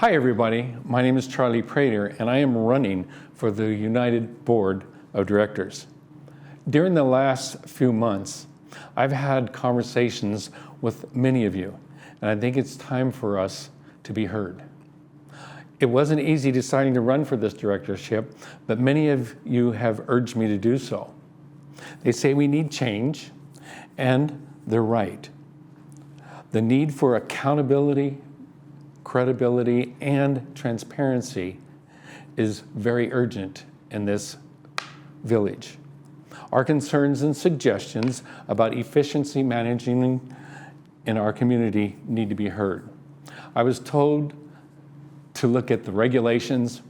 Hi everybody, my name is Charlie Prader and I am running for the United Board of Directors. During the last few months, I've had conversations with many of you, and I think it's time for us to be heard. It wasn't easy deciding to run for this directorship, but many of you have urged me to do so. They say we need change, and they're right. The need for accountability, credibility, and transparency is very urgent in this village. Our concerns and suggestions about efficiency managing in our community need to be heard. I was told to look at the regulations,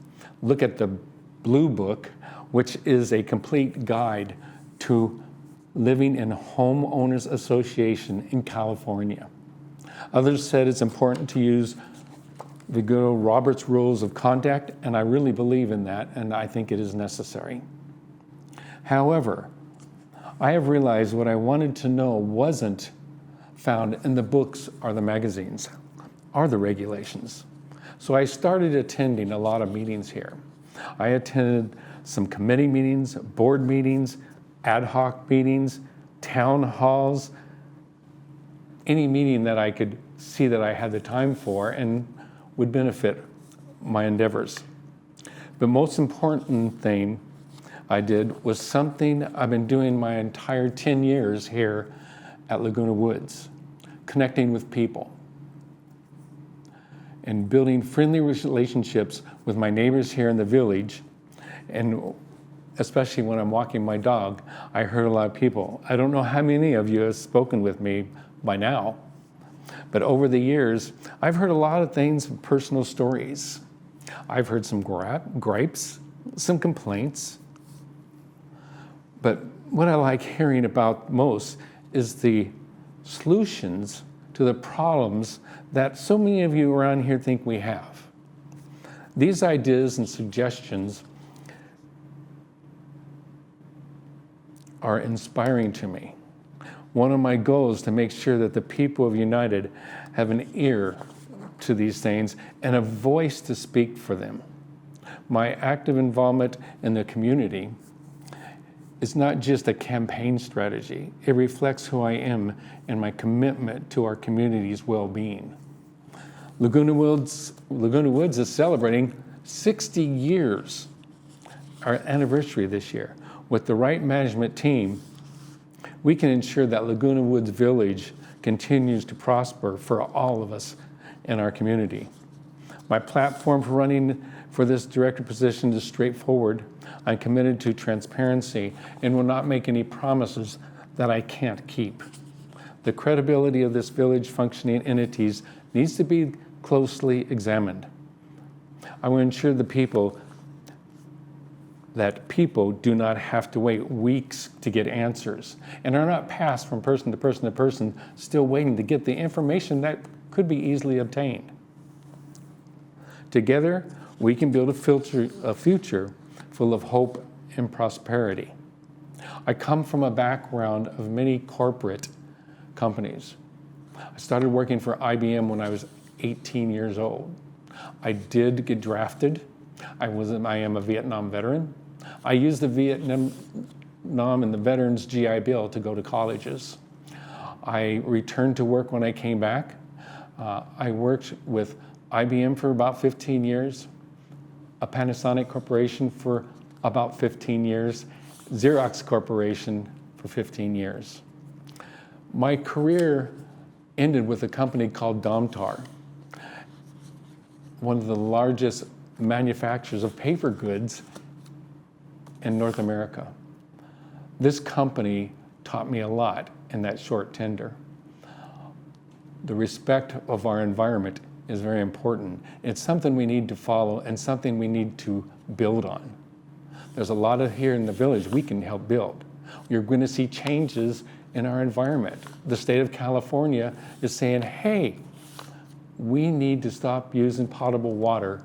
look at the Blue Book, which is a complete guide to living in homeowners association in California. Others said it's important to use the good old Robert's Rules of Conduct, and I really believe in that, and I think it is necessary. However, I have realized what I wanted to know wasn't found in the books or the magazines, or the regulations. So I started attending a lot of meetings here. I attended some committee meetings, board meetings, ad hoc meetings, town halls, any meeting that I could see that I had the time for and would benefit my endeavors. The most important thing I did was something I've been doing my entire 10 years here at Laguna Woods, connecting with people and building friendly relationships with my neighbors here in the village. And especially when I'm walking my dog, I heard a lot of people. I don't know how many of you have spoken with me by now, but over the years, I've heard a lot of things, personal stories. I've heard some gripes, some complaints. But what I like hearing about most is the solutions to the problems that so many of you around here think we have. These ideas and suggestions are inspiring to me. One of my goals is to make sure that the people of United have an ear to these things and a voice to speak for them. My active involvement in the community is not just a campaign strategy. It reflects who I am and my commitment to our community's well-being. Laguna Woods is celebrating 60 years, our anniversary this year. With the right management team, we can ensure that Laguna Woods Village continues to prosper for all of us in our community. My platform for running for this director position is straightforward. I'm committed to transparency and will not make any promises that I can't keep. The credibility of this village functioning entities needs to be closely examined. I will ensure that people do not have to wait weeks to get answers and are not passed from person to person to person, still waiting to get the information that could be easily obtained. Together, we can build a future full of hope and prosperity. I come from a background of many corporate companies. I started working for IBM when I was 18 years old. I did get drafted. I am a Vietnam veteran. I used the Vietnam and the Veterans GI Bill to go to colleges. I returned to work when I came back. I worked with IBM for about 15 years, a Panasonic Corporation for about 15 years, Xerox Corporation for 15 years. My career ended with a company called Domtar, one of the largest manufacturers of paper goods in North America. This company taught me a lot in that short tender. The respect of our environment is very important. It's something we need to follow and something we need to build on. There's a lot of here in the village we can help build. You're going to see changes in our environment. The state of California is saying, hey, we need to stop using potable water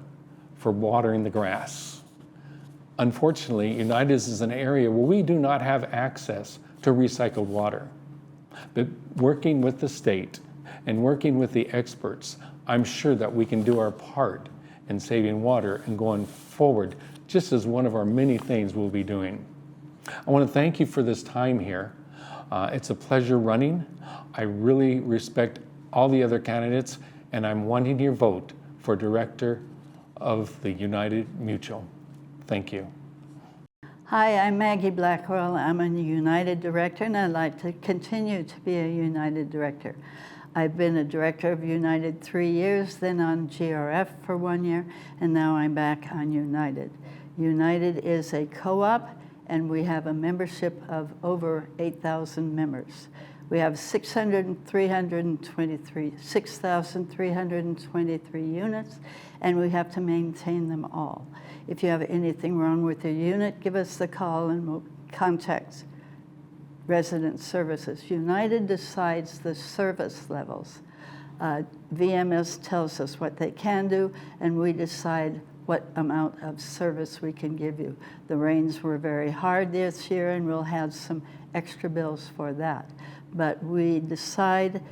for watering the grass. Unfortunately, United is an area where we do not have access to recycled water. But working with the state and working with the experts, I'm sure that we can do our part and saving water and going forward, just as one of our many things we'll be doing. I want to thank you for this time here. It's a pleasure running. I really respect all the other candidates, and I'm wanting your vote for director of the United Mutual. Thank you. Hi, I'm Maggie Blackwell. I'm a United Director, and I'd like to continue to be a United Director. I've been a director of United 3 years, then on GRF for 1 year, and now I'm back on United. United is a co-op, and we have a membership of over 8,000 members. We have 6,323 units, and we have to maintain them all. If you have anything wrong with your unit, give us the call and we'll contact resident services. United decides the service levels. VMS tells us what they can do, and we decide what amount of service we can give you. The rains were very hard this year, and we'll have some extra bills for that. But we decide,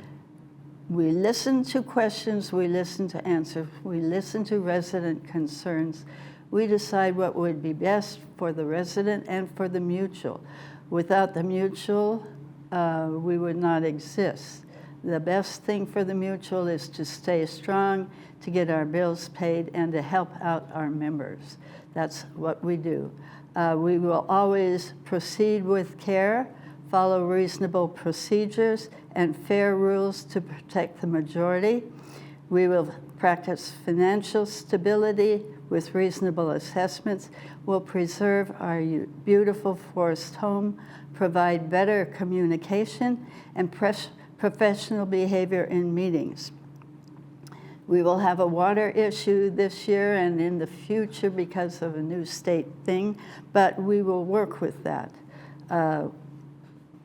we listen to questions, we listen to answers, we listen to resident concerns. We decide what would be best for the resident and for the mutual. Without the mutual, we would not exist. The best thing for the mutual is to stay strong, to get our bills paid, and to help out our members. That's what we do. We will always proceed with care, follow reasonable procedures and fair rules to protect the majority. We will practice financial stability with reasonable assessments. We'll preserve our beautiful forest home, provide better communication, and professional behavior in meetings. We will have a water issue this year and in the future because of a new state thing, but we will work with that.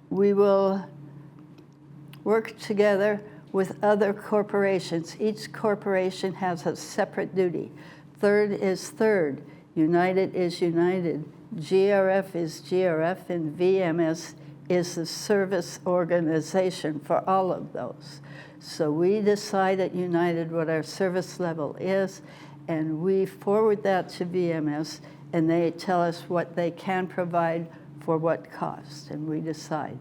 We will work together with other corporations. Each corporation has a separate duty. Third is third. United is United. GRF is GRF, and VMS is the service organization for all of those. So we decide at United what our service level is, and we forward that to VMS, and they tell us what they can provide for what cost, and we decide.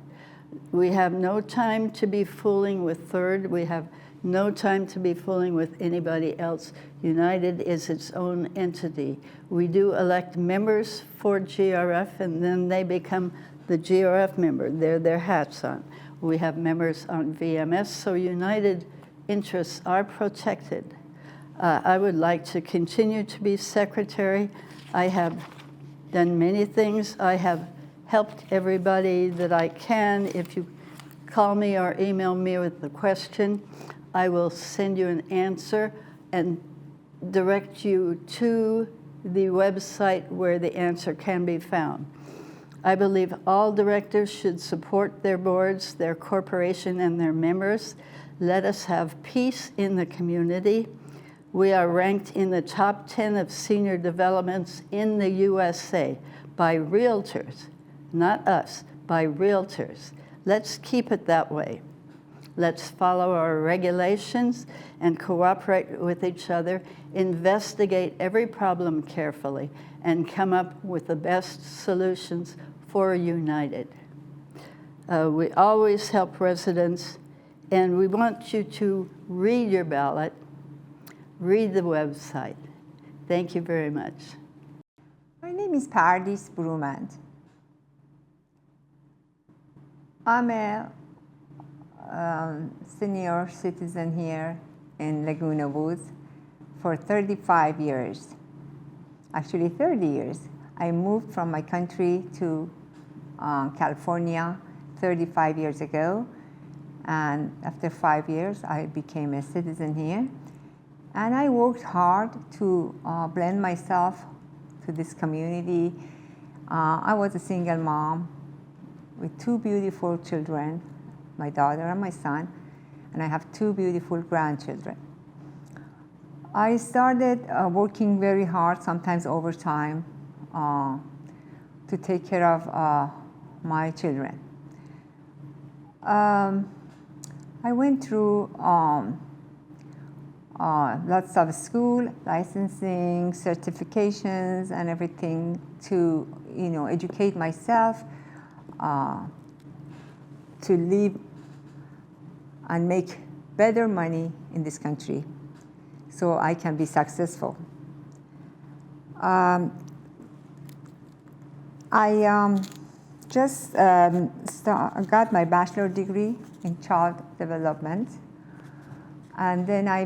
We have no time to be fooling with third. We have no time to be fooling with anybody else. United is its own entity. We do elect members for GRF, and then they become the GRF member. They're their hats on. We have members on VMS, so United interests are protected. I would like to continue to be secretary. I have done many things. I have helped everybody that I can. If you call me or email me with a question, I will send you an answer and direct you to the website where the answer can be found. I believe all directors should support their boards, their corporation, and their members. Let us have peace in the community. We are ranked in the top 10 of senior developments in the USA by realtors, not us, by realtors. Let's keep it that way. Let's follow our regulations and cooperate with each other, investigate every problem carefully, and come up with the best solutions for United. We always help residents, and we want you to read your ballot, read the website. Thank you very much. My name is Bruno. I'm a senior citizen here in Laguna Woods for 35 years, actually 30 years. I moved from my country to California 35 years ago, and after 5 years I became a citizen here, and I worked hard to blend myself to this community. I was a single mom with 2 beautiful children, my daughter and my son, and I have 2 beautiful grandchildren. I started working very hard, sometimes overtime, to take care of my children. I went through lots of school, licensing, certifications, and everything to, educate myself, to live and make better money in this country so I can be successful. I just got my bachelor degree in child development. And then I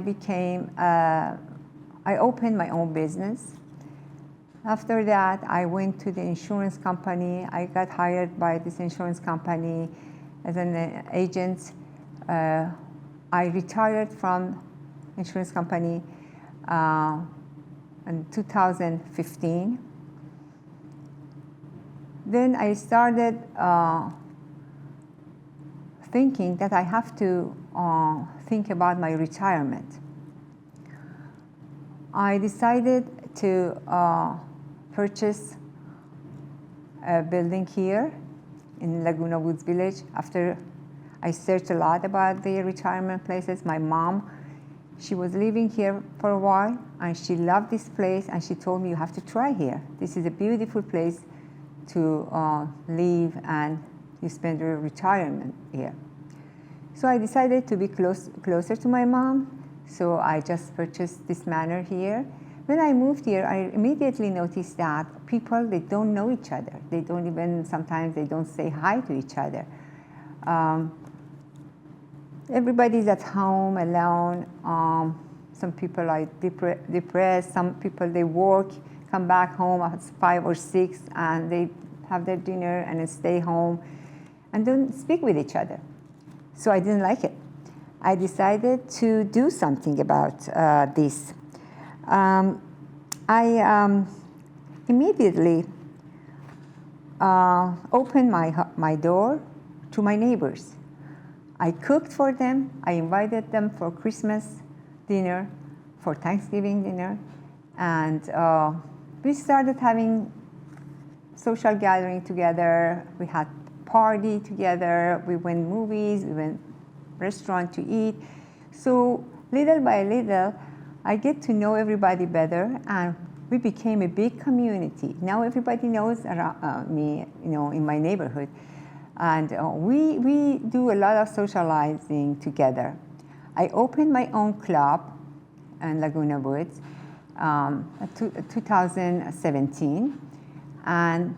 opened my own business. After that, I went to the insurance company. I got hired by this insurance company as an agent. I retired from insurance company in 2015. Then I started thinking that I have to think about my retirement. I decided to purchase a building here in Laguna Woods Village. After I searched a lot about the retirement places, my mom, she was living here for a while, and she loved this place, and she told me, you have to try here. This is a beautiful place to live, and you spend your retirement here. So I decided to be closer to my mom, so I just purchased this manor here. When I moved here, I immediately noticed that people, they don't know each other. They don't even, sometimes they don't say hi to each other. Everybody's at home alone. Some people are depressed. Some people, they work, come back home at 5 or 6, and they have their dinner and then stay home and don't speak with each other. So I didn't like it. I decided to do something about this. I immediately opened my door to my neighbors. I cooked for them. I invited them for Christmas dinner, for Thanksgiving dinner, and we started having social gathering together. We had party together. We went movies. We went restaurant to eat. So little by little, I get to know everybody better, and we became a big community. Now everybody knows around, me, in my neighborhood. And we do a lot of socializing together. I opened my own club in Laguna Woods 2017, and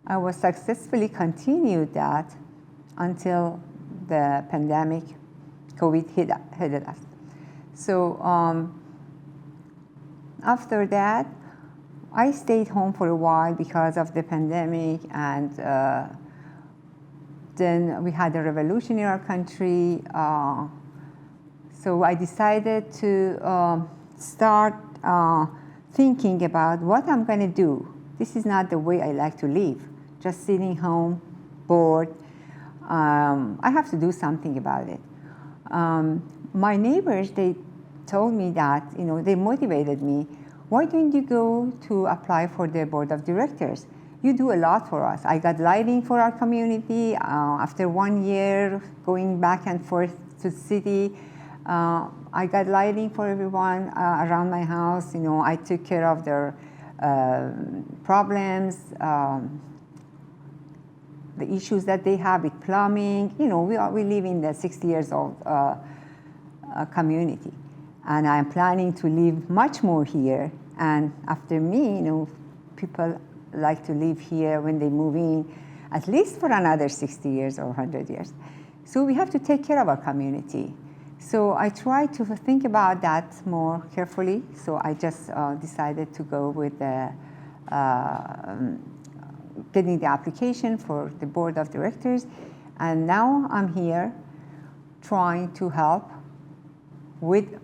I was successfully continued that until the pandemic, COVID hit us. So after that, I stayed home for a while because of the pandemic, and then we had a revolution in our country. So I decided to start thinking about what I'm going to do. This is not the way I like to live, just sitting home, bored. I have to do something about it. My neighbors, they told me that, they motivated me. Why don't you go to apply for the board of directors? You do a lot for us. I got lighting for our community. After 1 year going back and forth to the city, I got lighting for everyone around my house. I took care of their problems, the issues that they have with plumbing. We live in the 60 years old community, and I'm planning to live much more here. And after me, people like to live here when they move in, at least for another 60 years or 100 years. So we have to take care of our community. So I try to think about that more carefully. So I just decided to go with getting the application for the board of directors. And now I'm here trying to help with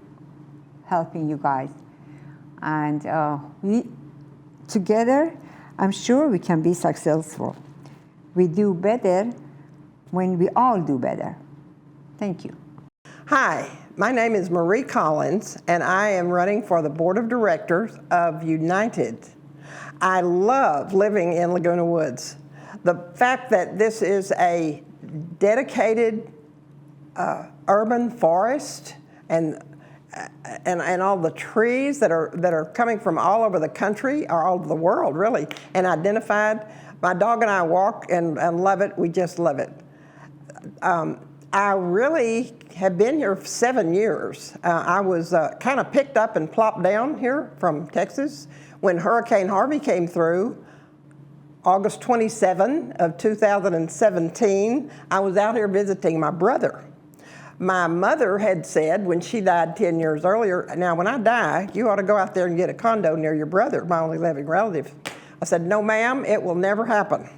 helping you guys. And we together, I'm sure we can be successful. We do better when we all do better. Thank you. Hi, my name is Marie Collins, and I am running for the board of directors of United. I love living in Laguna Woods. The fact that this is a dedicated urban forest and and all the trees that are coming from all over the country, or all over the world, really, and identified. My dog and I walk and love it. We just love it. I really have been here for 7 years. I was kind of picked up and plopped down here from Texas when Hurricane Harvey came through. August 27 of 2017, I was out here visiting my brother. My mother had said when she died 10 years earlier, now when I die, you ought to go out there and get a condo near your brother, my only living relative. I said, no ma'am, it will never happen.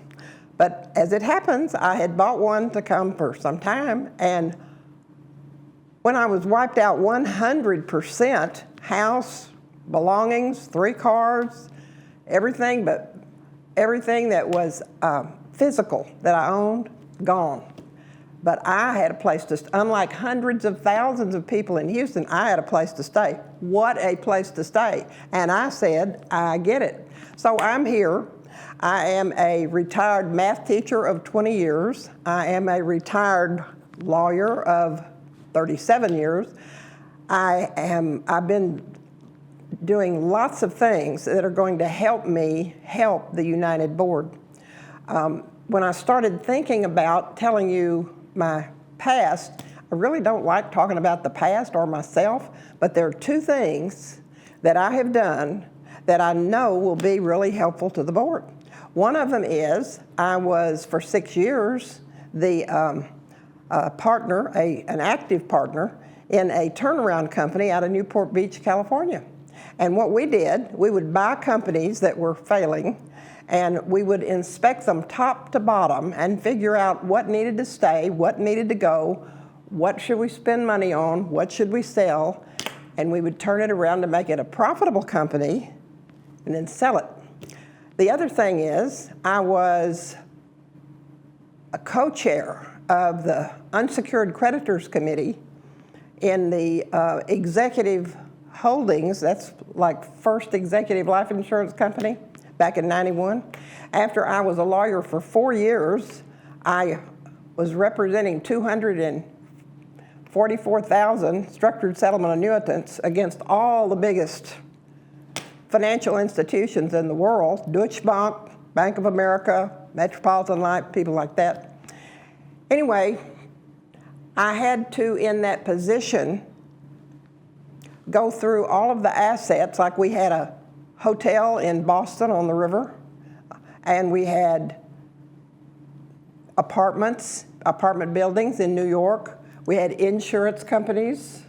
But as it happens, I had bought one to come for some time, and when I was wiped out 100%, house, belongings, 3 cars, everything that was physical that I owned, gone. But I had a place to, unlike hundreds of thousands of people in Houston, I had a place to stay. What a place to stay. And I said, I get it. So I'm here. I am a retired math teacher of 20 years. I am a retired lawyer of 37 years. I've been doing lots of things that are going to help me help the United Board. When I started thinking about telling you my past, I really don't like talking about the past or myself, but there are 2 things that I have done that I know will be really helpful to the board. One of them is I was for 6 years the partner, an active partner in a turnaround company out of Newport Beach, California. And what we did, we would buy companies that were failing, and we would inspect them top to bottom and figure out what needed to stay, what needed to go, what should we spend money on, what should we sell, and we would turn it around to make it a profitable company and then sell it. The other thing is I was a co-chair of the Unsecured Creditors Committee in the executive holdings, that's like First Executive Life Insurance Company, back in '91. After I was a lawyer for 4 years, I was representing 244,000 structured settlement annuitants against all the biggest financial institutions in the world, Deutsche Bank, Bank of America, Metropolitan Life, people like that. Anyway, I had to, in that position, go through all of the assets. Like we had a hotel in Boston on the river, and we had apartment buildings in New York. We had insurance companies.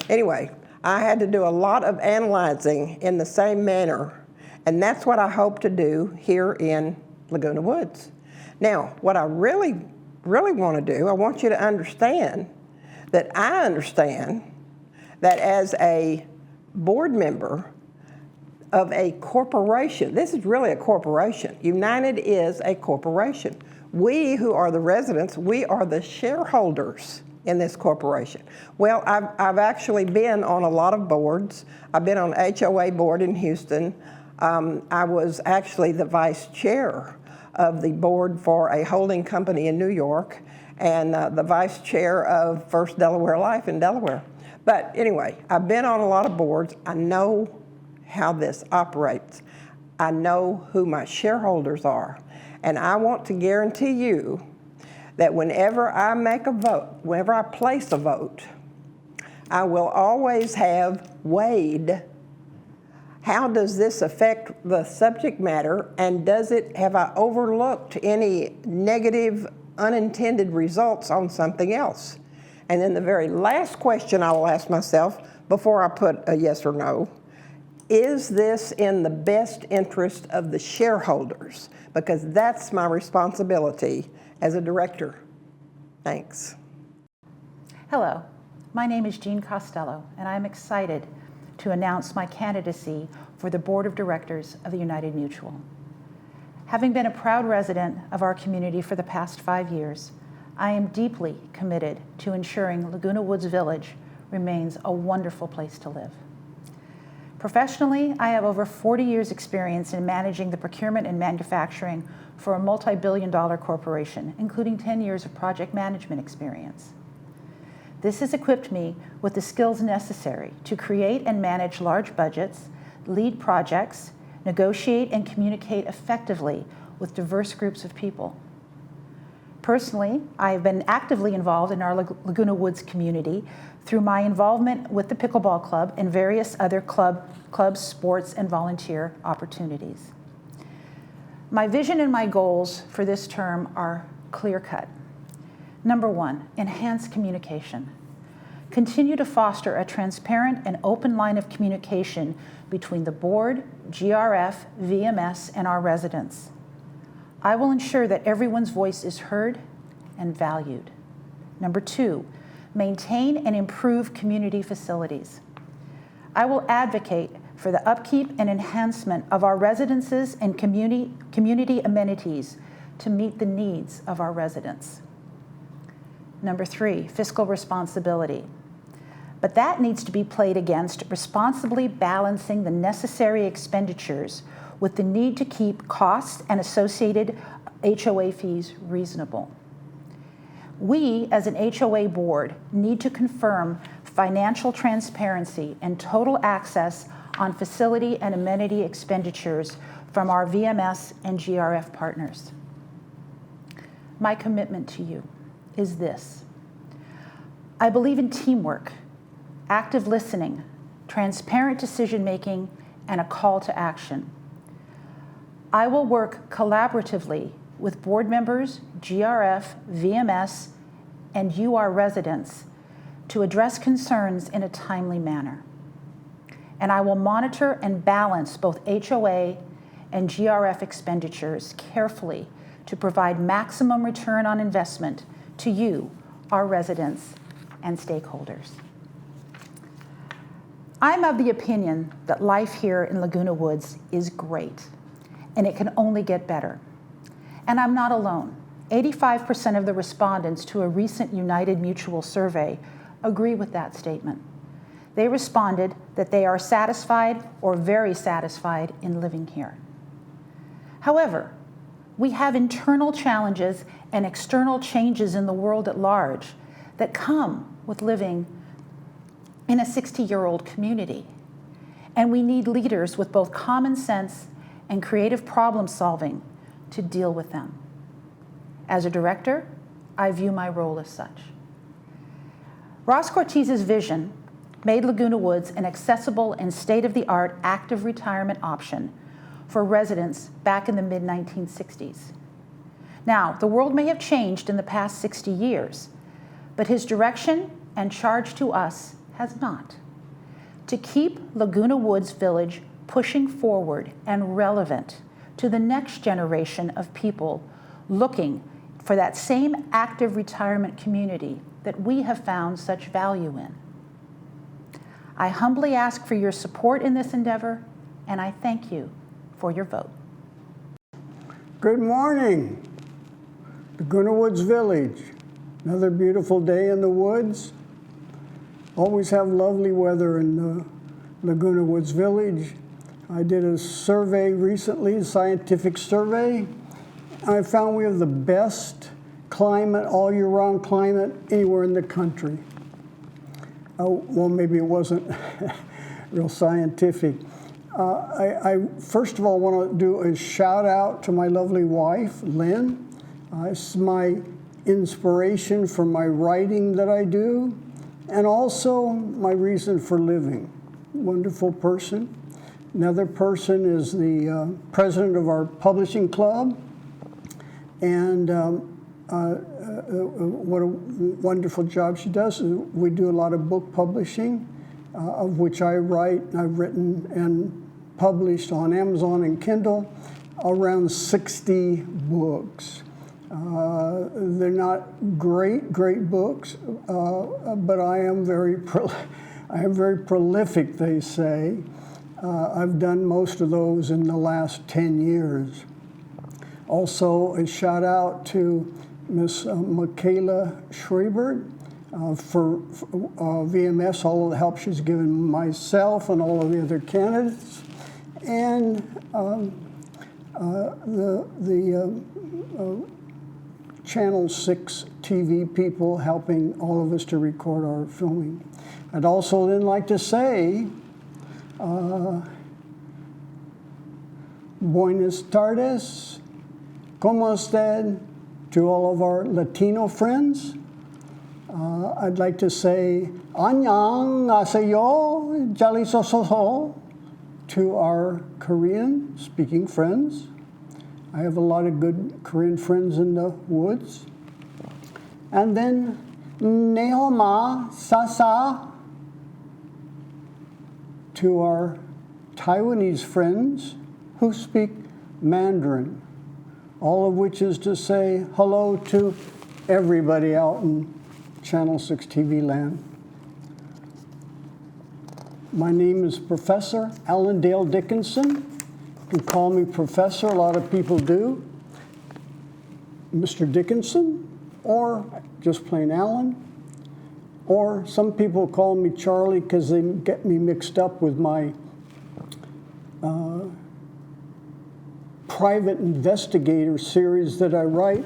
Anyway, I had to do a lot of analyzing in the same manner, and that's what I hope to do here in Laguna Woods. Now, what I really want to do, I want you to understand that I understand that as a board member of a corporation, this is really a corporation. United is a corporation. We who are the residents, we are the shareholders in this corporation. Well, I've actually been on a lot of boards. I've been on HOA board in Houston. I was actually the vice chair of the board for a holding company in New York, and the vice chair of First Delaware Life in Delaware. But anyway, I've been on a lot of boards. I know how this operates. I know who my shareholders are. And I want to guarantee you that whenever I make a vote, whenever I place a vote, I will always have weighed, how does this affect the subject matter, and have I overlooked any negative, unintended results on something else? And then the very last question I will ask myself before I put a yes or no, is this in the best interest of the shareholders? Because that's my responsibility as a director. Thanks. Hello, my name is Jean Costello, and I'm excited to announce my candidacy for the Board of Directors of the United Mutual. Having been a proud resident of our community for the past 5 years, I am deeply committed to ensuring Laguna Woods Village remains a wonderful place to live. Professionally, I have over 40 years' experience in managing the procurement and manufacturing for a multi-billion-dollar corporation, including 10 years of project management experience. This has equipped me with the skills necessary to create and manage large budgets, lead projects, negotiate and communicate effectively with diverse groups of people. Personally, I have been actively involved in our Laguna Woods community through my involvement with the Pickleball Club and various other clubs, sports, and volunteer opportunities. My vision and my goals for this term are clear-cut. Number one, enhance communication. Continue to foster a transparent and open line of communication between the board, GRF, VMS, and our residents. I will ensure that everyone's voice is heard and valued. Number two, maintain and improve community facilities. I will advocate for the upkeep and enhancement of our residences and community amenities to meet the needs of our residents. Number three, fiscal responsibility. But that needs to be played against responsibly balancing the necessary expenditures with the need to keep costs and associated HOA fees reasonable. We, as an HOA board, need to confirm financial transparency and total access on facility and amenity expenditures from our VMS and GRF partners. My commitment to you is this. I believe in teamwork, active listening, transparent decision-making, and a call to action. I will work collaboratively with board members, GRF, VMS, and you, our residents, to address concerns in a timely manner. And I will monitor and balance both HOA and GRF expenditures carefully to provide maximum return on investment to you, our residents and stakeholders. I'm of the opinion that life here in Laguna Woods is great, and it can only get better. And I'm not alone. 85% of the respondents to a recent United Mutual survey agree with that statement. They responded that they are satisfied or very satisfied in living here. However, we have internal challenges and external changes in the world at large that come with living in a 60-year-old community. And we need leaders with both common sense and creative problem solving to deal with them. As a director, I view my role as such. Ross Cortiz's vision made Laguna Woods an accessible and state-of-the-art active retirement option for residents back in the mid-1960s. Now, the world may have changed in the past 60 years, but his direction and charge to us has not. To keep Laguna Woods Village pushing forward and relevant to the next generation of people looking for that same active retirement community that we have found such value in. I humbly ask for your support in this endeavor, and I thank you for your vote. Good morning, Laguna Woods Village. Another beautiful day in the woods. Always have lovely weather in Laguna Woods Village. I did a survey recently, a scientific survey. I found we have the best climate, all year round climate, anywhere in the country. Well, maybe it wasn't real scientific. I first of all want to do a shout out to my lovely wife, Lynn. It's my inspiration for my writing that I do, and also my reason for living. Wonderful person. Another person is the president of our publishing club, and what a wonderful job she does. We do a lot of book publishing, of which I write. I've written and published on Amazon and Kindle around 60 books. They're not great books, but I am very prolific, they say. I've done most of those in the last 10 years. Also, a shout out to Miss Michaela Schreiber for VMS, all of the help she's given myself and all of the other candidates, and the Channel 6 TV people helping all of us to record our filming. I'd also then like to say, Buenas tardes, ¿cómo están? To all of our Latino friends. I'd like to say, 안녕하세요, 잘있었어, to our Korean-speaking friends. I have a lot of good Korean friends in the woods. And then, Nehoma Sasa, to our Taiwanese friends who speak Mandarin, all of which is to say hello to everybody out in Channel 6 TV land. My name is Professor Allendale Dickinson. You can call me Professor, a lot of people do. Mr. Dickinson, or just plain Alan. Or some people call me Charlie because they get me mixed up with my private investigator series that I write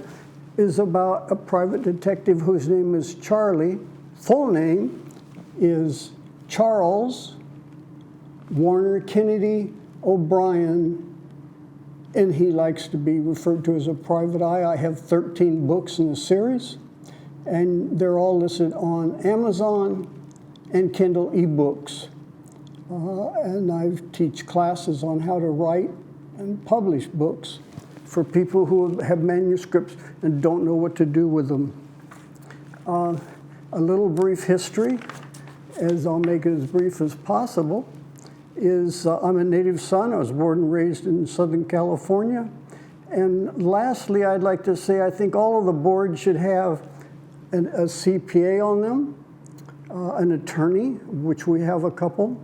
is about a private detective whose name is Charlie. Full name is Charles Warner Kennedy O'Brien, and he likes to be referred to as a private eye. I have 13 books in the series, and they're all listed on Amazon and Kindle ebooks. And I teach classes on how to write and publish books for people who have manuscripts and don't know what to do with them. A little brief history, as I'll make it as brief as possible, is I'm a native son. I was born and raised in Southern California. And lastly, I'd like to say I think all of the boards should have a CPA on them, an attorney, which we have a couple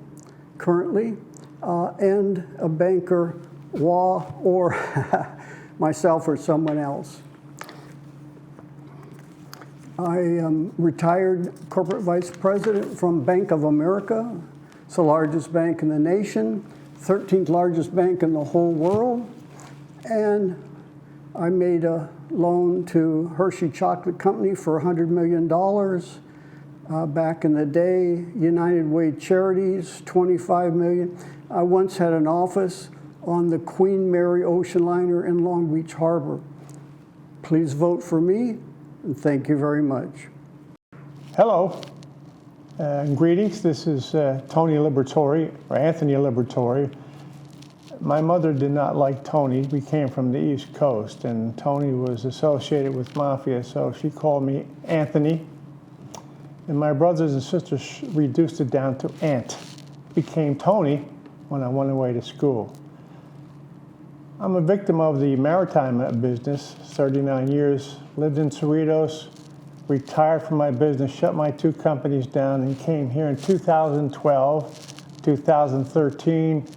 currently, and a banker, or myself or someone else. I am retired corporate vice president from Bank of America. It's the largest bank in the nation, 13th largest bank in the whole world. And I made a loan to Hershey Chocolate Company for $100 million. Back in the day, United Way Charities, $25 million. I once had an office on the Queen Mary ocean liner in Long Beach Harbor. Please vote for me, and thank you very much. Hello, greetings. This is Tony Liberator, or Anthony Liberator. My mother did not like Tony. We came from the East Coast, and Tony was associated with Mafia, so she called me Anthony. And my brothers and sisters reduced it down to Ant. Became Tony when I went away to school. I'm a victim of the maritime business, 39 years, lived in Cerritos, retired from my business, shut my 2 companies down, and came here in 2012, 2013.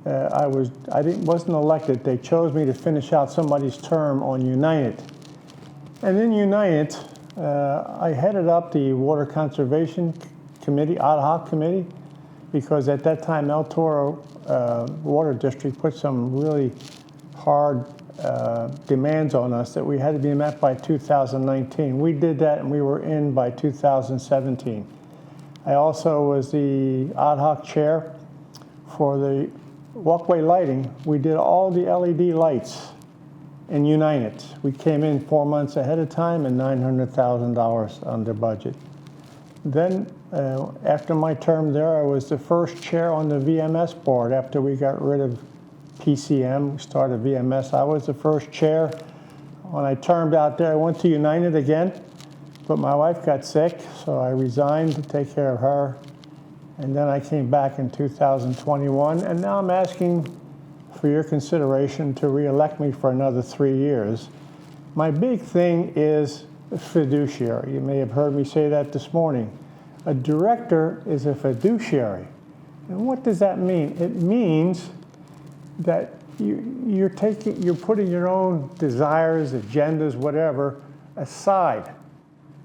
I wasn't elected. They chose me to finish out somebody's term on United. And in United, I headed up the Water Conservation Committee, ad hoc committee, because at that time El Toro Water District put some really hard demands on us that we had to be met by 2019. We did that, and we were in by 2017. I also was the ad hoc chair for the walkway lighting. We did all the LED lights in United. We came in 4 months ahead of time and $900,000 under budget. Then, after my term there, I was the first chair on the VMS board after we got rid of PCM. We started VMS. I was the first chair. When I termed out there, I went to United again, but my wife got sick, so I resigned to take care of her. And then I came back in 2021, and now I'm asking for your consideration to re-elect me for another 3 years. My big thing is fiduciary. You may have heard me say that this morning. A director is a fiduciary. And what does that mean? It means that you're putting your own desires, agendas, whatever, aside.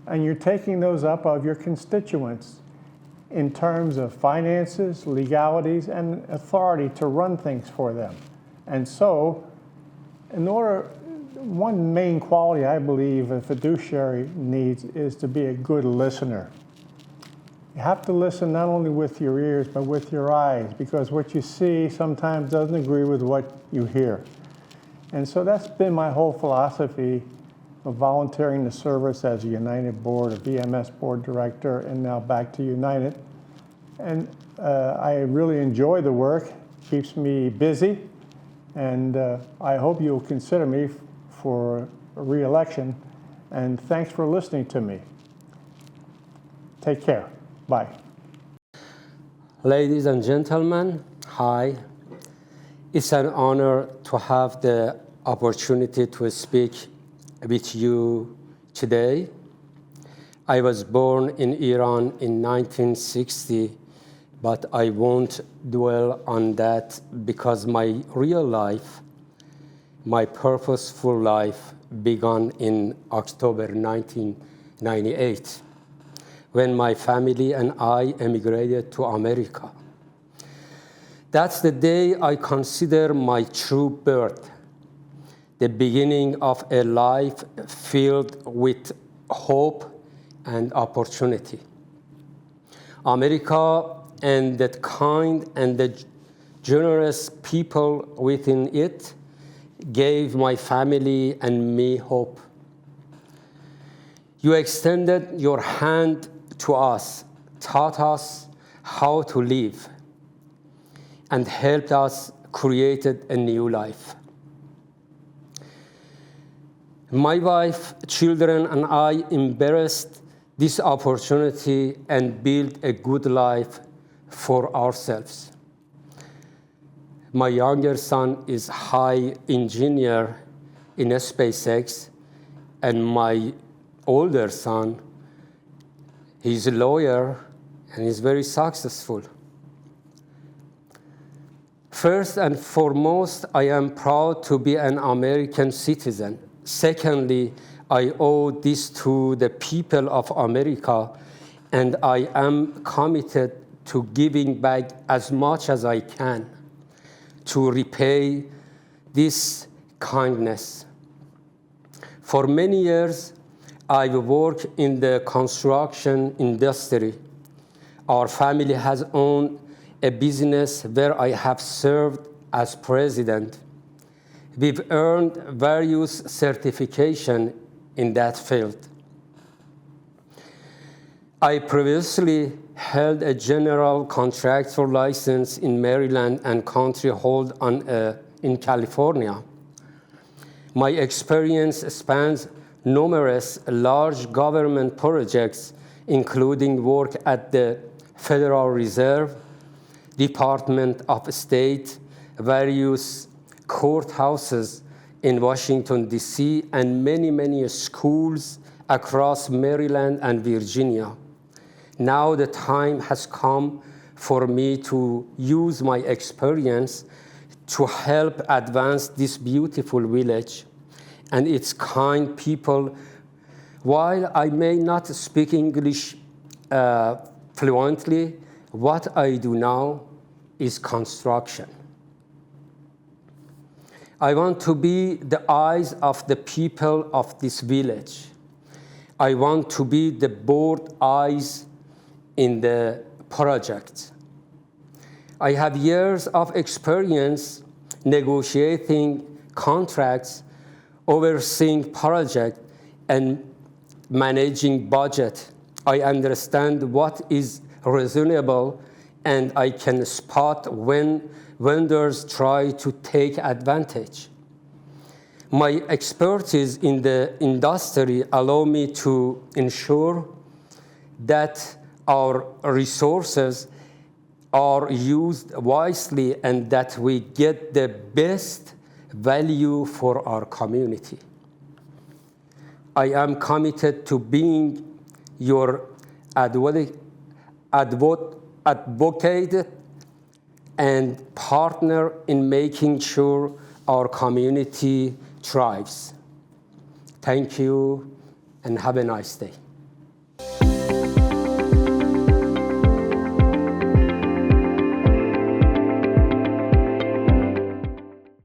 And you're taking those up of your constituents in terms of finances, legalities, and authority to run things for them. And so, in order, one main quality I believe a fiduciary needs is to be a good listener. You have to listen not only with your ears, but with your eyes, because what you see sometimes doesn't agree with what you hear. And so that's been my whole philosophy of volunteering the service as a United Board, a VMS Board Director, and now back to United. And I really enjoy the work, keeps me busy, and I hope you'll consider me for re-election. And thanks for listening to me. Take care. Bye. Ladies and gentlemen, hi. It's an honor to have the opportunity to speak with you today. I was born in Iran in 1960, but I won't dwell on that because my real life, my purposeful life, began in October 1998, when my family and I emigrated to America. That's the day I consider my true birth, the beginning of a life filled with hope and opportunity. America and the kind and the generous people within it gave my family and me hope. You extended your hand to us, taught us how to live, and helped us create a new life. My wife, children, and I embraced this opportunity and built a good life for ourselves. My younger son is a high engineer in SpaceX, and my older son, he's a lawyer and he's very successful. First and foremost, I am proud to be an American citizen. Secondly, I owe this to the people of America, and I am committed to giving back as much as I can to repay this kindness. For many years, I've worked in the construction industry. Our family has owned a business where I have served as president. We've earned various certifications in that field. I previously held a general contractor license in Maryland and country hold in California. My experience spans numerous large government projects, including work at the Federal Reserve, Department of State, various courthouses in Washington, D.C., and many, many schools across Maryland and Virginia. Now the time has come for me to use my experience to help advance this beautiful village and its kind people. While I may not speak English fluently, what I do now is construction. I want to be the eyes of the people of this village. I want to be the board eyes in the project. I have years of experience negotiating contracts, overseeing projects, and managing budget. I understand what is reasonable, and I can spot when vendors try to take advantage. My expertise in the industry allow me to ensure that our resources are used wisely and that we get the best value for our community. I am committed to being your advocate and partner in making sure our community thrives. Thank you, and have a nice day.